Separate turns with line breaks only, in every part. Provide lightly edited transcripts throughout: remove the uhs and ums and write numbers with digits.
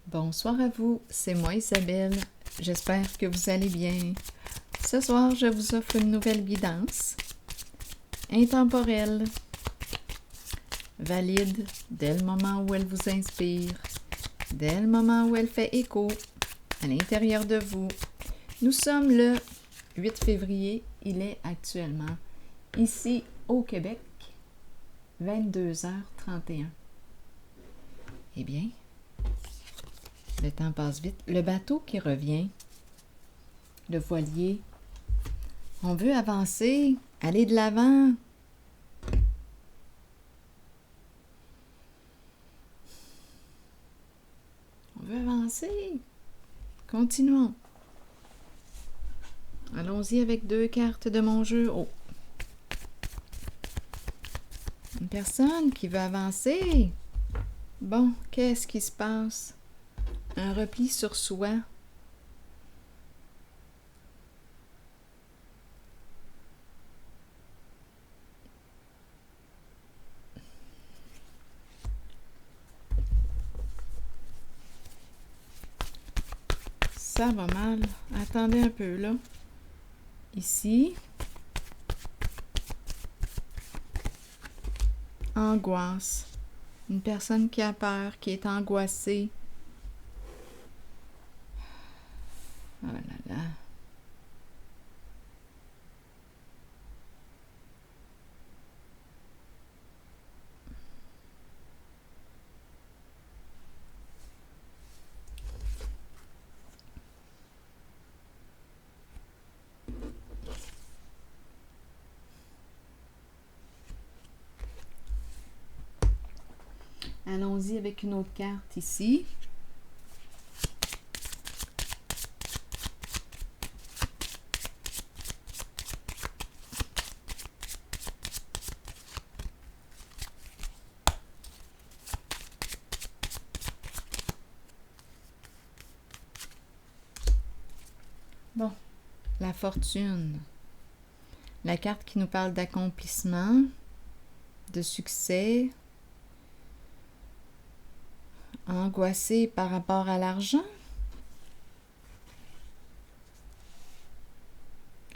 Bonsoir à vous, c'est moi Isabelle. J'espère que vous allez bien. Ce soir, je vous offre une nouvelle guidance intemporelle, valide dès le moment où elle vous inspire, dès le moment où elle fait écho à l'intérieur de vous. Nous sommes le 8 février, il est actuellement ici au Québec, 22h31. Eh bien, le temps passe vite. Le bateau qui revient, le voilier, on veut avancer, aller de l'avant. On veut avancer. Continuons. Allons-y avec 2 cartes de mon jeu. Oh. Une personne qui veut avancer. Bon, qu'est-ce qui se passe? Un repli sur soi. Ça va mal. Attendez un peu, là. Ici. Angoisse. Une personne qui a peur, qui est angoissée. Oh là là. Allons-y avec une autre carte ici. Bon, la fortune. La carte qui nous parle d'accomplissement, de succès, angoissé par rapport à l'argent,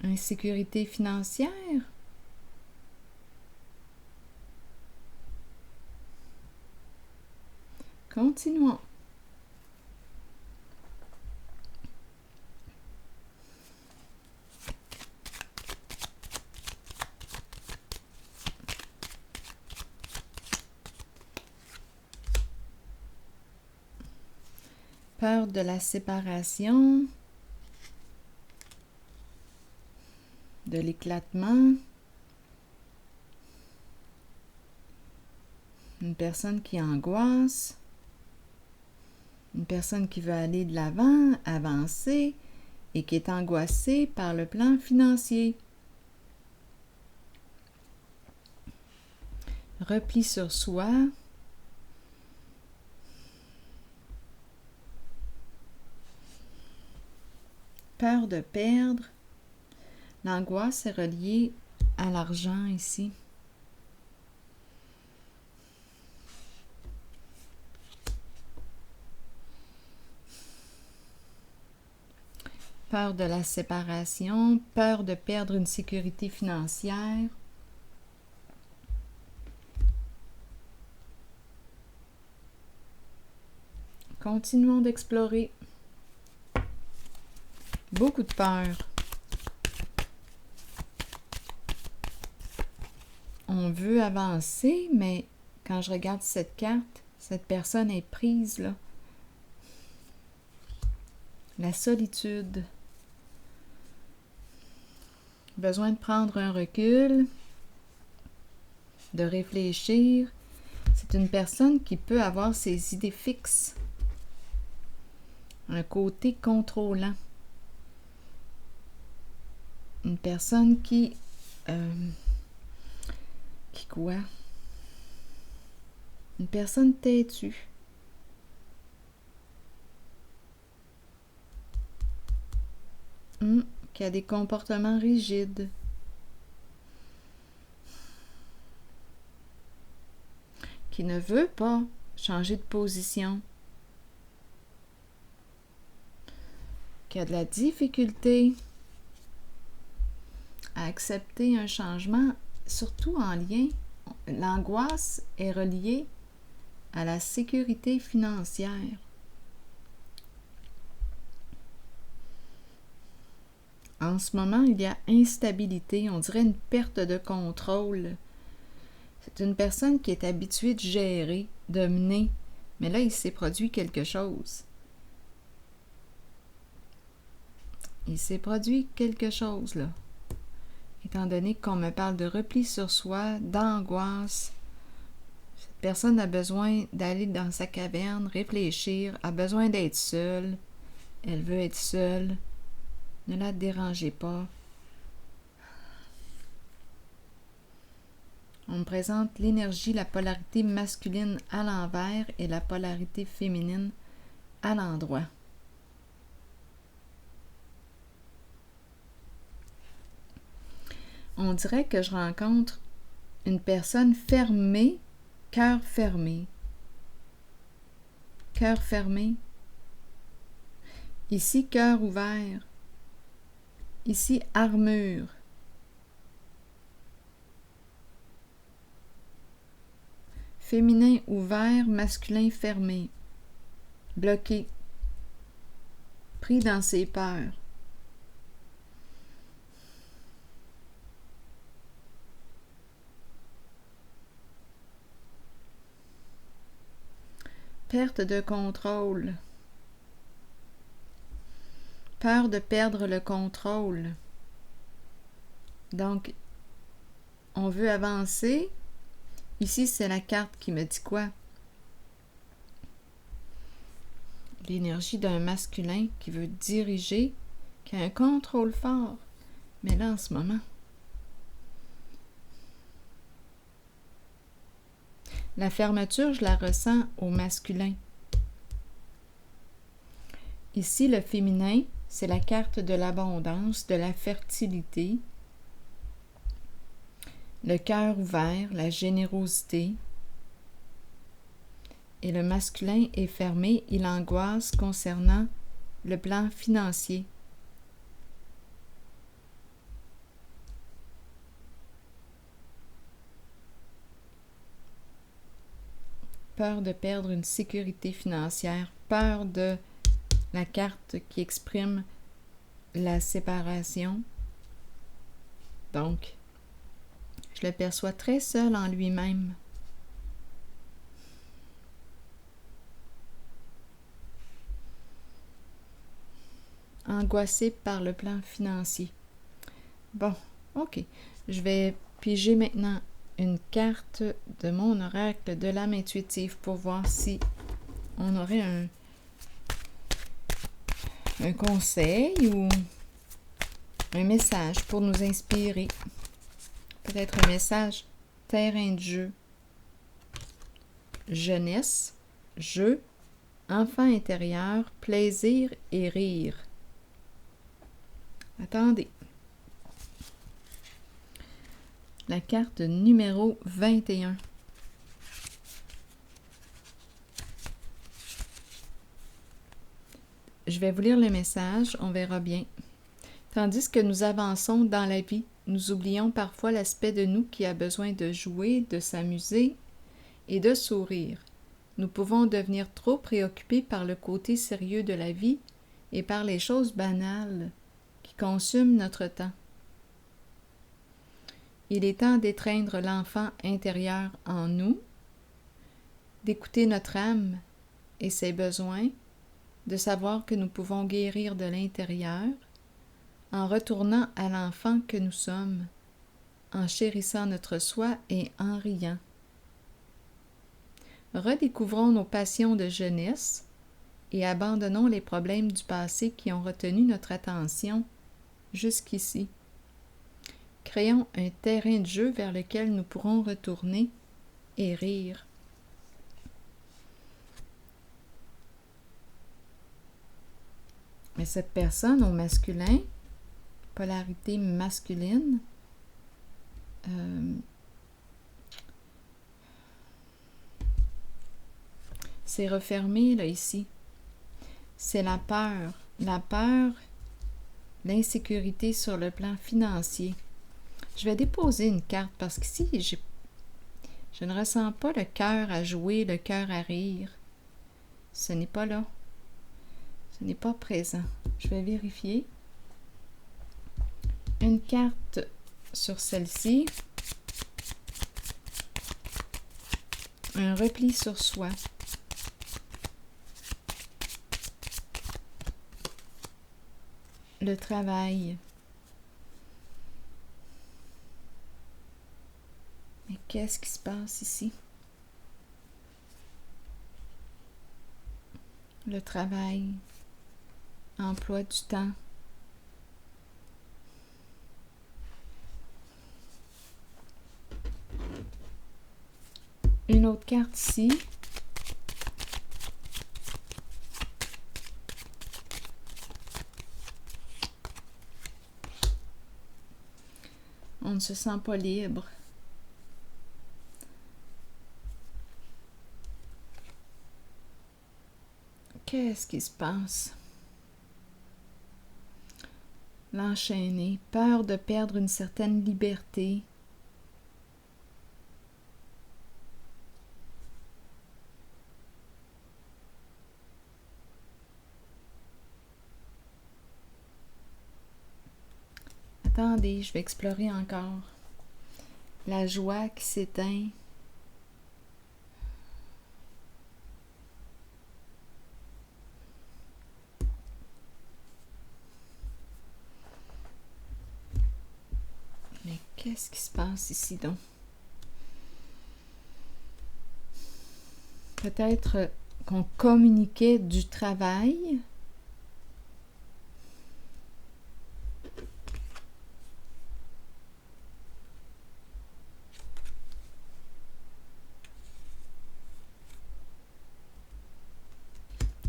insécurité financière. Continuons. Peur de la séparation, de l'éclatement, une personne qui angoisse, une personne qui veut aller de l'avant, avancer et qui est angoissée par le plan financier. Repli sur soi. Peur de perdre. L'angoisse est reliée à l'argent ici. Peur de la séparation, peur de perdre une sécurité financière. Continuons d'explorer. Beaucoup de peur. On veut avancer, mais quand je regarde cette carte, cette personne est prise, là. La solitude. Besoin de prendre un recul, de réfléchir. C'est une personne qui peut avoir ses idées fixes. Un côté contrôlant. Une personne qui quoi? Une personne têtue. Qui a des comportements rigides. Qui ne veut pas changer de position. qui a de la difficulté à accepter un changement, surtout en lien. L'angoisse est reliée à la sécurité financière. En ce moment, il y a instabilité, on dirait une perte de contrôle. C'est une personne qui est habituée de gérer, de mener, mais là, il s'est produit quelque chose. Il s'est produit quelque chose, là. Étant donné qu'on me parle de repli sur soi, d'angoisse, cette personne a besoin d'aller dans sa caverne, réfléchir, a besoin d'être seule. Elle veut être seule. Ne la dérangez pas. On me présente l'énergie, la polarité masculine à l'envers et la polarité féminine à l'endroit. On dirait que je rencontre une personne fermée, cœur fermé. Cœur fermé. Ici, cœur ouvert. Ici, armure. Féminin ouvert, masculin fermé. Bloqué. Pris dans ses peurs. Perte de contrôle. Peur de perdre le contrôle. Donc, on veut avancer. Ici, c'est la carte qui me dit quoi? L'énergie d'un masculin qui veut diriger, qui a un contrôle fort. Mais là, en ce moment, la fermeture, je la ressens au masculin. Ici, le féminin, c'est la carte de l'abondance, de la fertilité, le cœur ouvert, la générosité. Et le masculin est fermé, il angoisse concernant le plan financier. Peur de perdre une sécurité financière, peur de la carte qui exprime la séparation. Donc, je le perçois très seul en lui-même. Angoissé par le plan financier. Bon, ok. Je vais piger maintenant une carte de mon oracle de l'âme intuitive pour voir si on aurait un conseil ou un message pour nous inspirer. Peut-être un message terrain de jeu. Jeunesse, jeu, enfant intérieur, plaisir et rire. Attendez. La carte numéro 21. Je vais vous lire le message, on verra bien. Tandis que nous avançons dans la vie, nous oublions parfois l'aspect de nous qui a besoin de jouer, de s'amuser et de sourire. Nous pouvons devenir trop préoccupés par le côté sérieux de la vie et par les choses banales qui consument notre temps. Il est temps d'étreindre l'enfant intérieur en nous, d'écouter notre âme et ses besoins, de savoir que nous pouvons guérir de l'intérieur en retournant à l'enfant que nous sommes, en chérissant notre soi et en riant. Redécouvrons nos passions de jeunesse et abandonnons les problèmes du passé qui ont retenu notre attention jusqu'ici. Créons un terrain de jeu vers lequel nous pourrons retourner et rire. Mais cette personne au masculin, polarité masculine, c'est refermé là ici. C'est la peur. La peur l'insécurité sur le plan financier. Je vais déposer une carte parce qu'ici, je ne ressens pas le cœur à jouer, le cœur à rire. Ce n'est pas là. Ce n'est pas présent. Je vais vérifier. Une carte sur celle-ci. Un repli sur soi. Le travail. Mais qu'est-ce qui se passe ici? Le travail. Emploi du temps. Une autre carte ici. On ne se sent pas libre. Qu'est-ce qui se passe? L'enchaîner, peur de perdre une certaine liberté. Attendez, je vais explorer encore. La joie qui s'éteint. Mais qu'est-ce qui se passe ici donc? Peut-être qu'on communiquait du travail.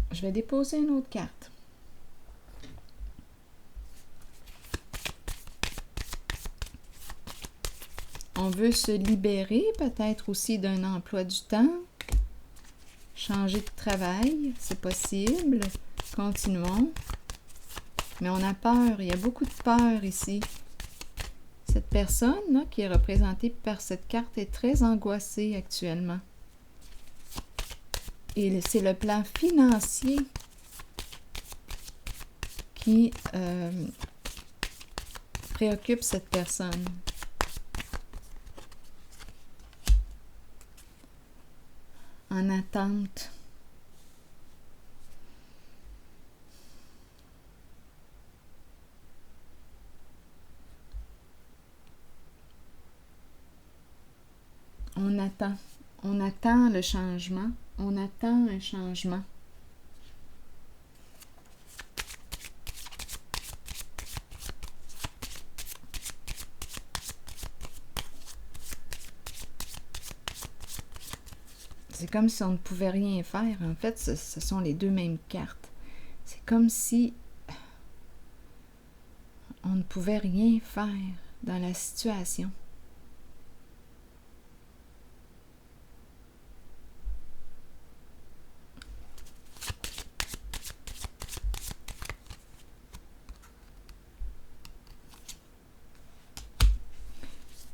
Je vais déposer une autre carte. On veut se libérer peut-être aussi d'un emploi du temps. Changer de travail, c'est possible. Continuons. Mais on a peur, il y a beaucoup de peur ici. Cette personne là, qui est représentée par cette carte est très angoissée actuellement. Et c'est le plan financier qui préoccupe cette personne. En attente. On attend le changement, on attend un changement. C'est comme si on ne pouvait rien faire. En fait, ce sont les deux mêmes cartes. C'est comme si on ne pouvait rien faire dans la situation.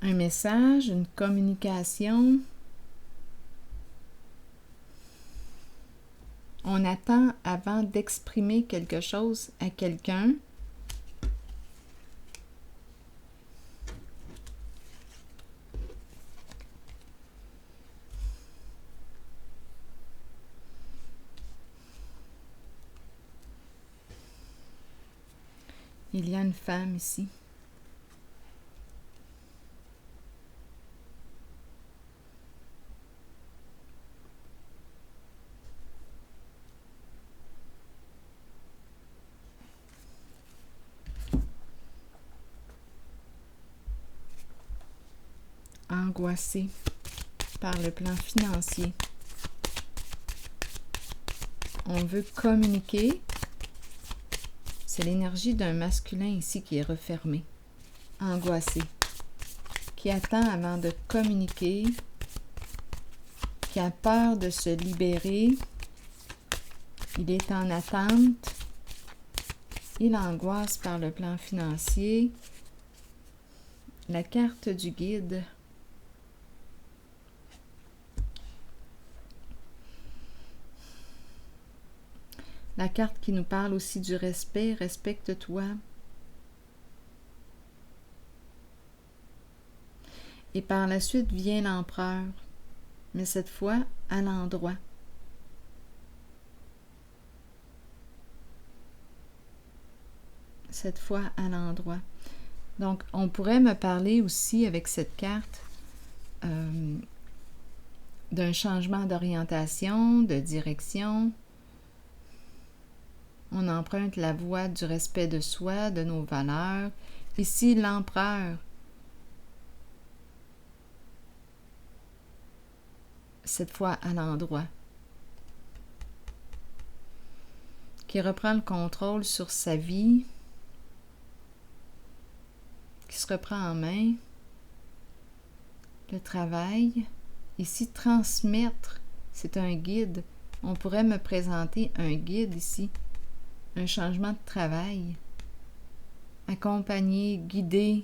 Un message, une communication. On attend avant d'exprimer quelque chose à quelqu'un. Il y a une femme ici. Angoissée par le plan financier. On veut communiquer. C'est l'énergie d'un masculin ici qui est refermé, angoissé, qui attend avant de communiquer, qui a peur de se libérer. Il est en attente. Il angoisse par le plan financier. La carte du guide. La carte qui nous parle aussi du respect. Respecte-toi. Et par la suite vient l'empereur, mais cette fois à l'endroit. Cette fois à l'endroit. Donc, on pourrait me parler aussi avec cette carte d'un changement d'orientation, de direction. On emprunte la voie du respect de soi, de nos valeurs. Ici, l'empereur. Cette fois à l'endroit. Qui reprend le contrôle sur sa vie. Qui se reprend en main. Le travail. Ici, transmettre. C'est un guide. On pourrait me présenter un guide ici. Un changement de travail. Accompagner, guider.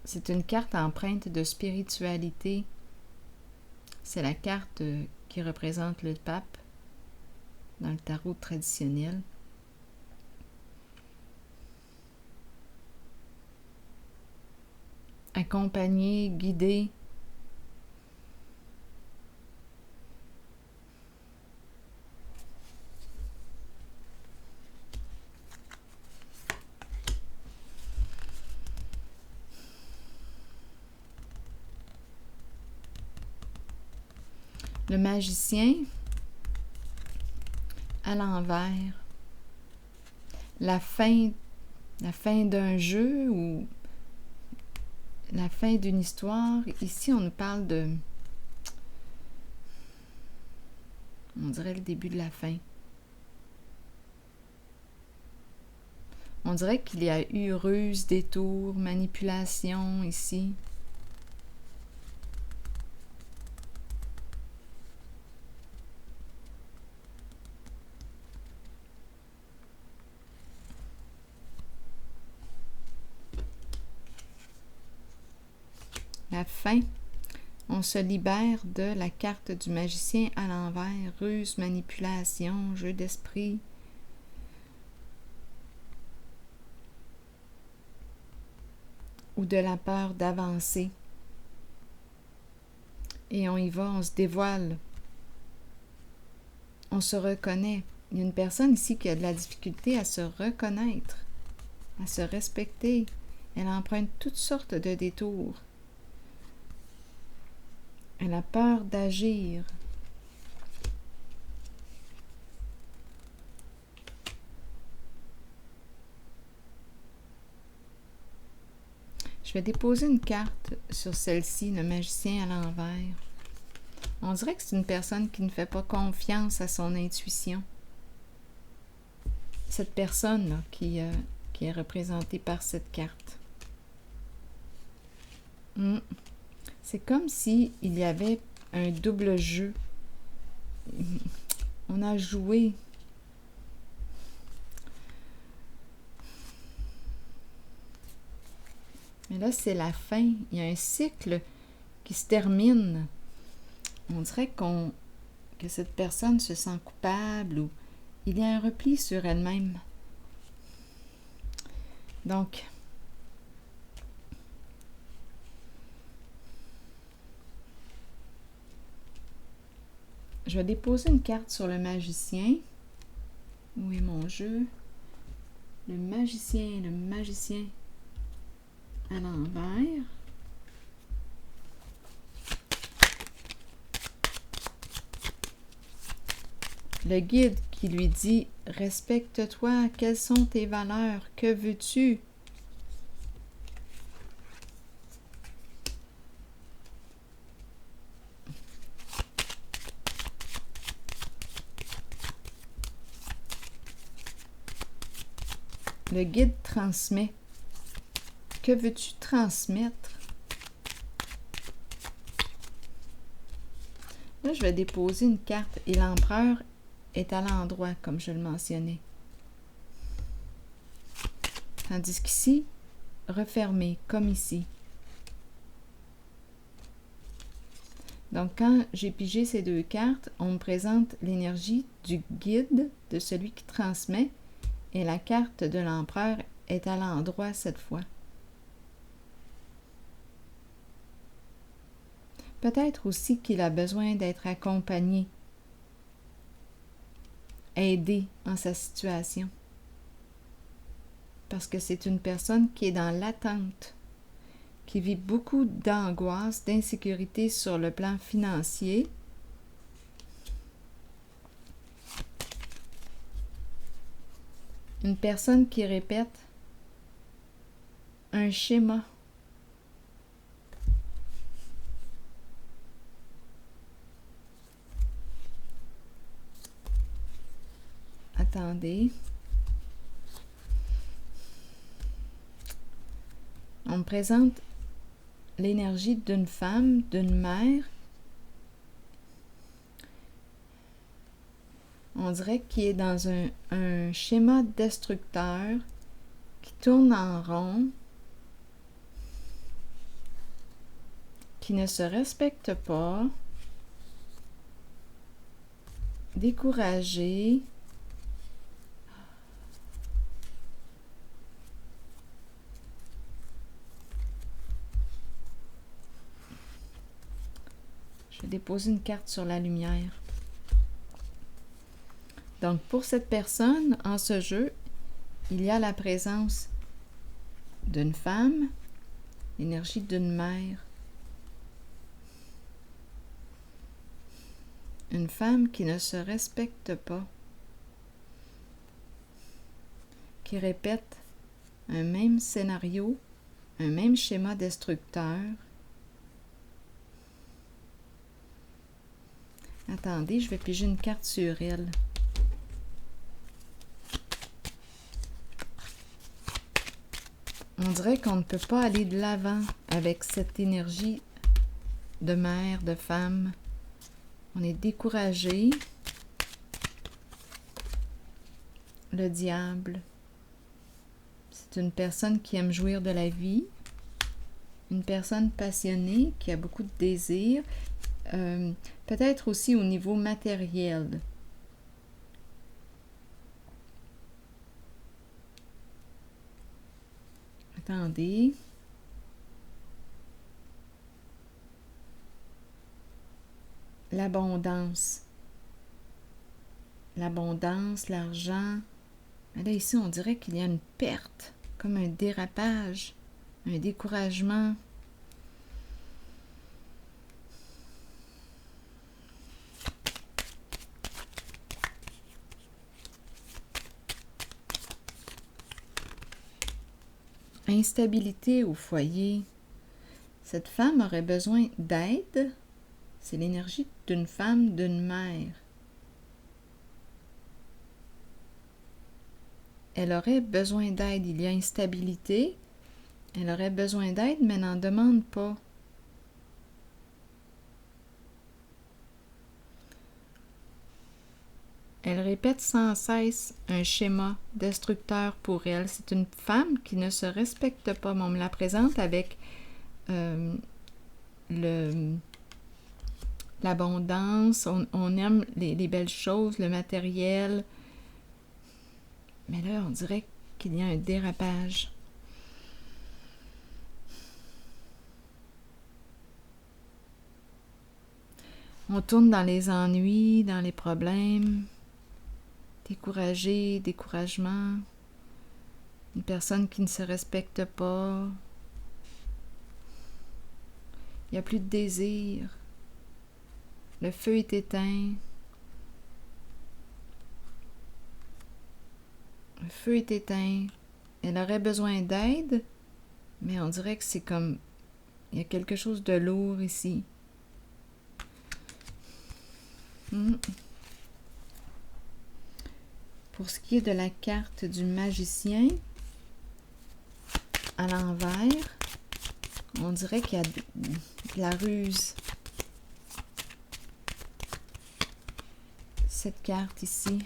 C'est une carte empreinte de spiritualité. C'est la carte qui représente le pape dans le tarot traditionnel. Accompagner, guider. Le magicien, à l'envers, la fin d'un jeu ou la fin d'une histoire. Ici, on nous parle de, on dirait le début de la fin. On dirait qu'il y a eu ruse, détour, manipulation ici. La fin, on se libère de la carte du magicien à l'envers, ruse, manipulation, jeu d'esprit. Ou de la peur d'avancer. Et on y va, on se dévoile. On se reconnaît. Il y a une personne ici qui a de la difficulté à se reconnaître, à se respecter. Elle emprunte toutes sortes de détours. Elle a peur d'agir. Je vais déposer une carte sur celle-ci, le magicien à l'envers. On dirait que c'est une personne qui ne fait pas confiance à son intuition. Cette personne-là qui est représentée par cette carte. C'est comme s'il y avait un double jeu. On a joué. Mais là, c'est la fin. Il y a un cycle qui se termine. On dirait que cette personne se sent coupable ou il y a un repli sur elle-même. Donc, je vais déposer une carte sur le magicien. Où est mon jeu? Le magicien à l'envers. Le guide qui lui dit « Respecte-toi, quelles sont tes valeurs? Que veux-tu? » Le guide transmet. Que veux-tu transmettre? Là, je vais déposer une carte et l'empereur est à l'endroit, comme je le mentionnais. Tandis qu'ici, refermé, comme ici. Donc, quand j'ai pigé ces deux cartes, on me présente l'énergie du guide, de celui qui transmet, et la carte de l'empereur est à l'endroit cette fois. Peut-être aussi qu'il a besoin d'être accompagné, aidé en sa situation. Parce que c'est une personne qui est dans l'attente, qui vit beaucoup d'angoisse, d'insécurité sur le plan financier. Une personne qui répète un schéma. Attendez. On me présente l'énergie d'une femme, d'une mère. On dirait qu'il est dans un schéma destructeur qui tourne en rond, qui ne se respecte pas, découragé. Je vais déposer une carte sur la lumière. Donc, pour cette personne, en ce jeu, il y a la présence d'une femme, l'énergie d'une mère. Une femme qui ne se respecte pas, qui répète un même scénario, un même schéma destructeur. Attendez, je vais piger une carte sur elle. On dirait qu'on ne peut pas aller de l'avant avec cette énergie de mère, de femme. On est découragé. Le diable. C'est une personne qui aime jouir de la vie. Une personne passionnée qui a beaucoup de désirs. Peut-être aussi au niveau matériel. Attendez. L'abondance. L'abondance, l'argent. Là, ici, on dirait qu'il y a une perte, comme un dérapage, un découragement. Instabilité au foyer. Cette femme aurait besoin d'aide. C'est l'énergie d'une femme, d'une mère. Elle aurait besoin d'aide. Il y a instabilité. Elle aurait besoin d'aide, mais n'en demande pas. Elle répète sans cesse un schéma destructeur pour elle. C'est une femme qui ne se respecte pas. On me la présente avec l'abondance. On aime les belles choses, le matériel. Mais là, on dirait qu'il y a un dérapage. On tourne dans les ennuis, dans les problèmes. Découragé, découragement. Une personne qui ne se respecte pas. Il n'y a plus de désir. Le feu est éteint. Le feu est éteint. Elle aurait besoin d'aide, mais on dirait que c'est comme... Il y a quelque chose de lourd ici. Pour ce qui est de la carte du magicien, à l'envers, on dirait qu'il y a de la ruse. cette carte ici.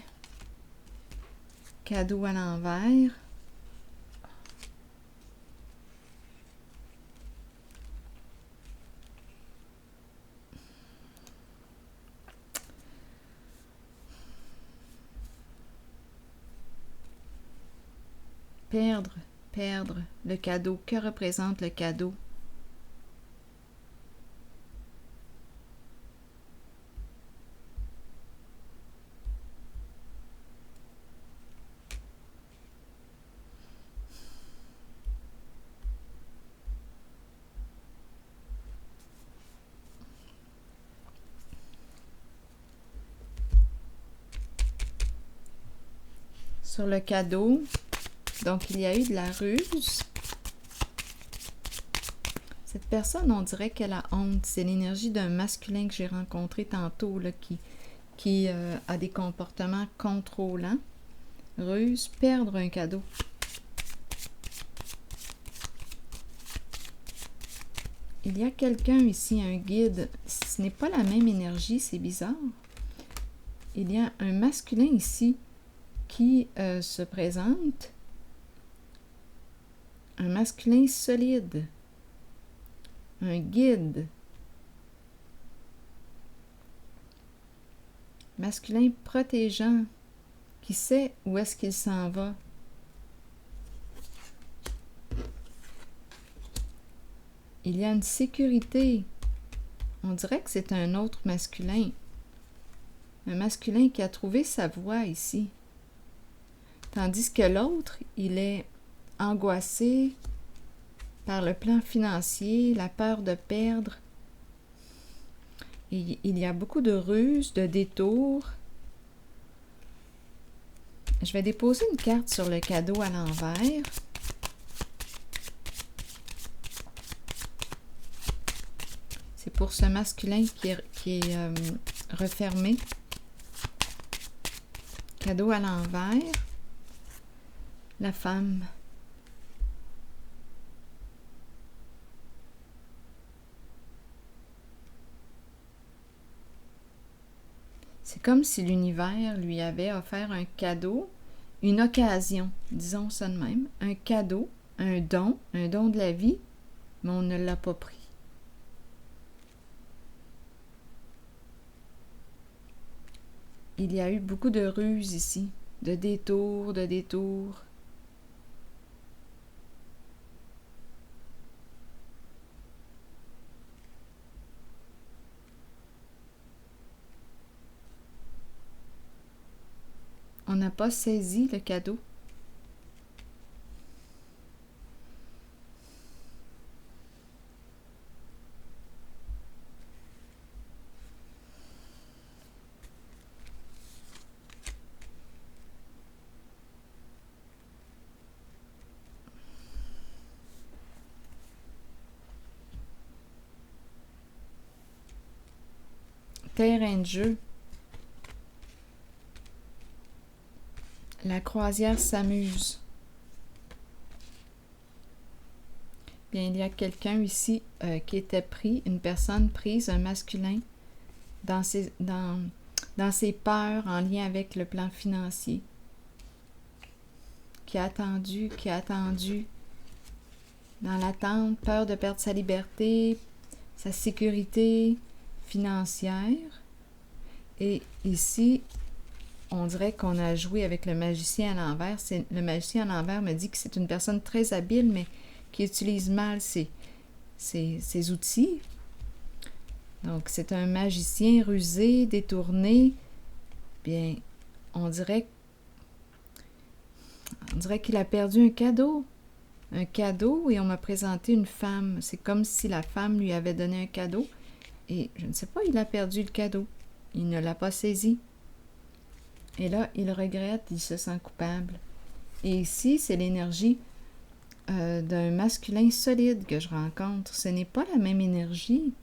Cadeau à l'envers. Perdre le cadeau. Que représente le cadeau? Sur le cadeau, donc il y a eu de la ruse. Cette personne, on dirait qu'elle a honte. C'est l'énergie d'un masculin que j'ai rencontré tantôt, là, qui a des comportements contrôlants. Ruse, perdre un cadeau. Il y a quelqu'un ici, un guide. Ce n'est pas la même énergie, c'est bizarre. Il y a un masculin ici qui se présente. Un masculin solide. Un guide. Masculin protégeant. Qui sait où est-ce qu'il s'en va. Il y a une sécurité. On dirait que c'est un autre masculin. Un masculin qui a trouvé sa voie ici. Tandis que l'autre, il est angoissé par le plan financier, la peur de perdre. Et il y a beaucoup de ruses, de détours. Je vais déposer une carte sur le cadeau à l'envers. C'est pour ce masculin qui est refermé. Cadeau à l'envers. La femme. C'est comme si l'univers lui avait offert un cadeau, une occasion, disons ça de même, un cadeau, un don de la vie, mais on ne l'a pas pris. Il y a eu beaucoup de ruses ici, de détours, de détours. On n'a pas saisi le cadeau. Terrain de jeu. La croisière s'amuse. Bien, il y a quelqu'un ici qui était pris, une personne prise, un masculin, dans ses peurs en lien avec le plan financier, qui a attendu, dans l'attente, peur de perdre sa liberté, sa sécurité financière. Et ici, on dirait qu'on a joué avec le magicien à l'envers. Le magicien à l'envers me dit que c'est une personne très habile, mais qui utilise mal ses outils. Donc, c'est un magicien rusé, détourné. Bien, on dirait qu'il a perdu un cadeau. Un cadeau, et on m'a présenté une femme. C'est comme si la femme lui avait donné un cadeau. Et je ne sais pas, il a perdu le cadeau. Il ne l'a pas saisi. Et là, il regrette, il se sent coupable. Et ici, c'est l'énergie d'un masculin solide que je rencontre. Ce n'est pas la même énergie.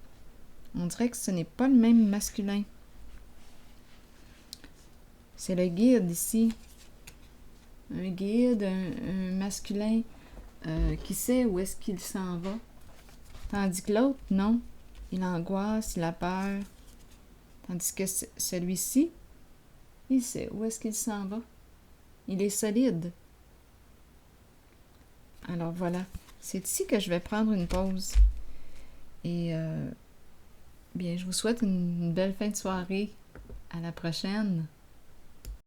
On dirait que ce n'est pas le même masculin. C'est le guide ici. Un guide, un masculin qui sait où est-ce qu'il s'en va. Tandis que l'autre, non. Il angoisse, il a peur. Tandis que celui-ci, Il sait où est-ce qu'il s'en va. Il est solide. Alors voilà, c'est ici que je vais prendre une pause. Et bien, je vous souhaite une belle fin de soirée. À la prochaine.